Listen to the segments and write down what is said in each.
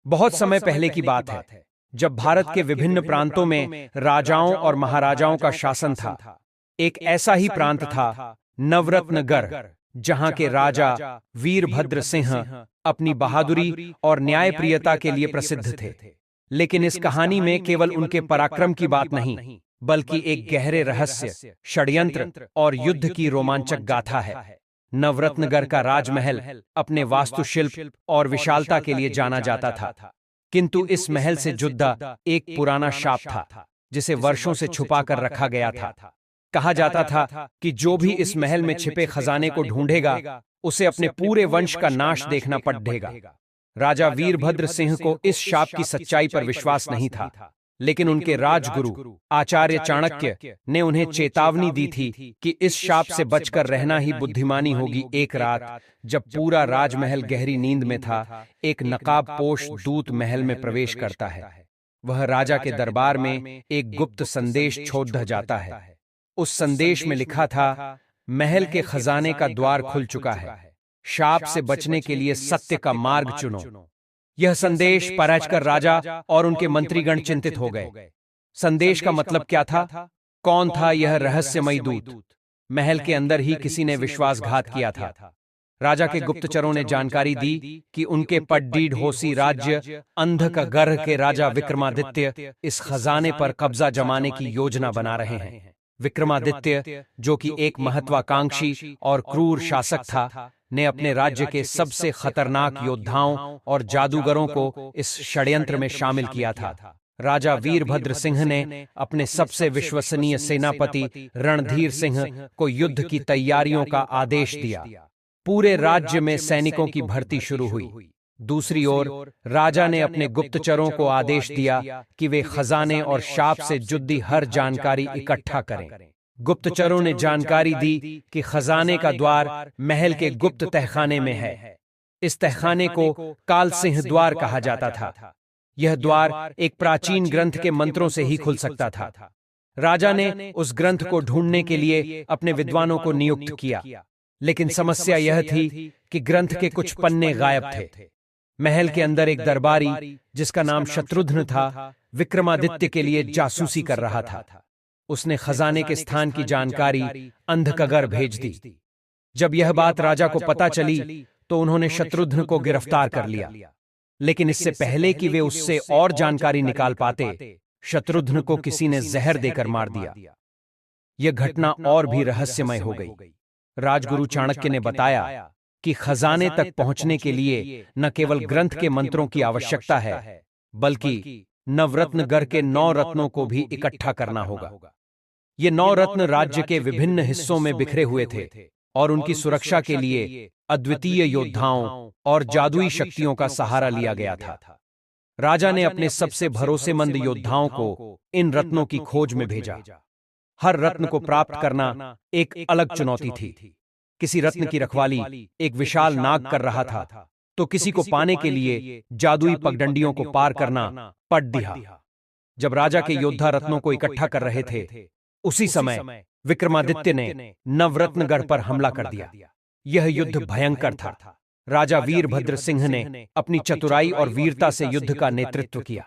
बहुत समय पहले की बात है, जब भारत के विभिन्न प्रांतों में राजाओं और महाराजाओं का शासन था। एक ऐसा ही प्रांत था नवरत्नगढ़, जहां के राजा वीरभद्र सिंह अपनी बहादुरी और न्यायप्रियता के लिए प्रसिद्ध थे। लेकिन इस कहानी में केवल उनके पराक्रम की बात नहीं, बल्कि एक गहरे रहस्य, षड्यंत्र और युद्ध की रोमांचक गाथा है। नवरत्नगढ़ का राजमहल अपने वास्तुशिल्प और विशालता के लिए जाना जाता था, किंतु इस महल से जुड़ा एक पुराना शाप था, जिसे वर्षों से छुपा कर रखा गया था। कहा जाता था कि जो भी इस महल में छिपे खजाने को ढूंढेगा, उसे अपने पूरे वंश का नाश देखना पड़ेगा। राजा वीरभद्र सिंह को इस शाप की सच्चाई पर विश्वास नहीं था, लेकिन उनके राजगुरु आचार्य चाणक्य ने उन्हें चेतावनी दी थी कि इस शाप से बचकर रहना ही बुद्धिमानी होगी। एक रात जब पूरा राजमहल गहरी नींद में था, एक नकाबपोश दूत महल में प्रवेश करता है। वह राजा के दरबार में एक गुप्त संदेश छोड़ जाता है। उस संदेश में लिखा था, महल के खजाने का द्वार खुल चुका है, शाप से बचने के लिए सत्य का मार्ग चुनो। यह संदेश पढ़कर राजा और उनके मंत्रीगण चिंतित हो गए। संदेश का मतलब क्या था? कौन था यह रहस्यमयी दूत? महल के अंदर ही किसी ने विश्वासघात किया था। राजा के गुप्तचरों ने जानकारी दी कि उनके पट्टीड होसी राज्य अंधकगढ़ के राजा विक्रमादित्य इस खजाने पर कब्जा जमाने की योजना बना रहे हैं। विक्रमादित्य, जो कि एक महत्वाकांक्षी और क्रूर शासक था, ने अपने राज्य के सबसे खतरनाक योद्धाओं और जादूगरों को इस षड्यंत्र में शामिल किया था। राजा वीरभद्र सिंह ने अपने सबसे विश्वसनीय सेनापति रणधीर सिंह को युद्ध की तैयारियों का आदेश दिया। पूरे राज्य में सैनिकों की भर्ती शुरू हुई। दूसरी ओर राजा ने अपने गुप्तचरों को आदेश दिया कि वे खजाने और शाप से जुड़ी हर जानकारी इकट्ठा करें। गुप्तचरों ने जानकारी दी कि खजाने का द्वार महल के गुप्त तहखाने में है। इस तहखाने को काल सिंह द्वार कहा जाता था। यह द्वार एक प्राचीन ग्रंथ के मंत्रों से ही खुल सकता था। राजा ने उस ग्रंथ को ढूंढने के लिए अपने विद्वानों को नियुक्त किया, लेकिन समस्या यह थी कि ग्रंथ के कुछ पन्ने गायब थे। महल के अंदर एक दरबारी, जिसका नाम शत्रुघ्न था, विक्रमादित्य के लिए जासूसी कर रहा था। उसने खजाने के स्थान की जानकारी अंधकगढ़ भेज दी। जब यह बात राजा को पता चली, तो उन्होंने शत्रुघ्न को गिरफ्तार कर लिया। लेकिन इससे पहले कि वे उससे और जानकारी निकाल पाते, शत्रुघ्न को किसी ने जहर देकर मार दिया। यह घटना और भी रहस्यमय हो गई। राजगुरु चाणक्य ने बताया कि खजाने तक पहुंचने के लिए न केवल ग्रंथ के मंत्रों की आवश्यकता है, बल्कि नवरत्नगढ़ के 9 रत्नों को भी इकट्ठा करना होगा। ये 9 रत्न राज्य के विभिन्न हिस्सों में बिखरे हुए थे और उनकी सुरक्षा के लिए अद्वितीय योद्धाओं और जादुई शक्तियों का सहारा लिया गया था। राजा ने अपने सबसे भरोसेमंद योद्धाओं को इन रत्नों की खोज में भेजा। हर रत्न को प्राप्त करना एक अलग चुनौती थी। किसी रत्न की रखवाली एक विशाल नाग कर रहा था, तो किसी को पाने के लिए जादुई पगडंडियों को पार करना पड़ दिया। जब राजा के योद्धा रत्नों को इकट्ठा कर रहे थे, उसी समय विक्रमादित्य ने नवरत्नगढ़ पर हमला कर दिया। यह युद्ध भयंकर था। राजा वीरभद्र सिंह ने अपनी चतुराई और वीरता से युद्ध का नेतृत्व किया।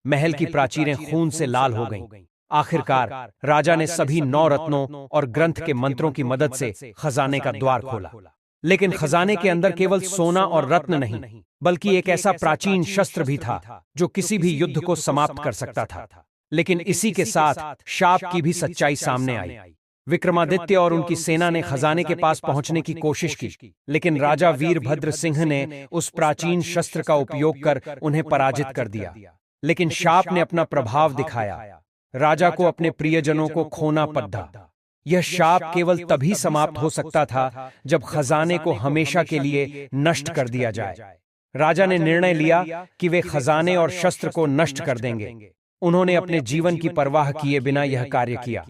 महल की प्राचीरें खून से लाल हो गईं। आखिरकार राजा ने सभी 9 रत्नों और ग्रंथ के मंत्रों की मदद से खजाने का द्वार खोला। लेकिन खजाने के अंदर केवल सोना और रत्न नहीं, बल्कि एक ऐसा प्राचीन शस्त्र भी था जो किसी भी युद्ध को समाप्त कर सकता था। लेकिन इसी के साथ शाप की भी सच्चाई सामने आई। विक्रमादित्य और उनकी सेना ने खजाने के पास पहुंचने की कोशिश की, लेकिन राजा वीरभद्र सिंह ने उस प्राचीन शस्त्र का उपयोग कर उन्हें पराजित कर दिया। लेकिन शाप ने अपना प्रभाव दिखाया। राजा को अपने प्रियजनों को खोना पड़ा। यह शाप केवल तभी समाप्त हो सकता था जब खजाने को हमेशा के लिए नष्ट कर दिया जाए। राजा ने निर्णय लिया कि वे खजाने और शस्त्र को नष्ट कर देंगे। उन्होंने अपने जीवन की परवाह किए बिना यह कार्य किया।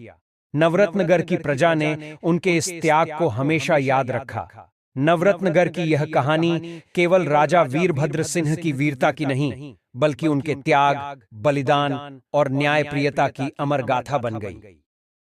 नवरत्नगढ़ की प्रजा ने उनके इस त्याग को हमेशा याद रखा। नवरत्नगढ़ की यह कहानी केवल राजा वीरभद्र सिंह की वीरता की नहीं, बल्कि उनके त्याग, बलिदान और न्यायप्रियता की अमर गाथा बन गई।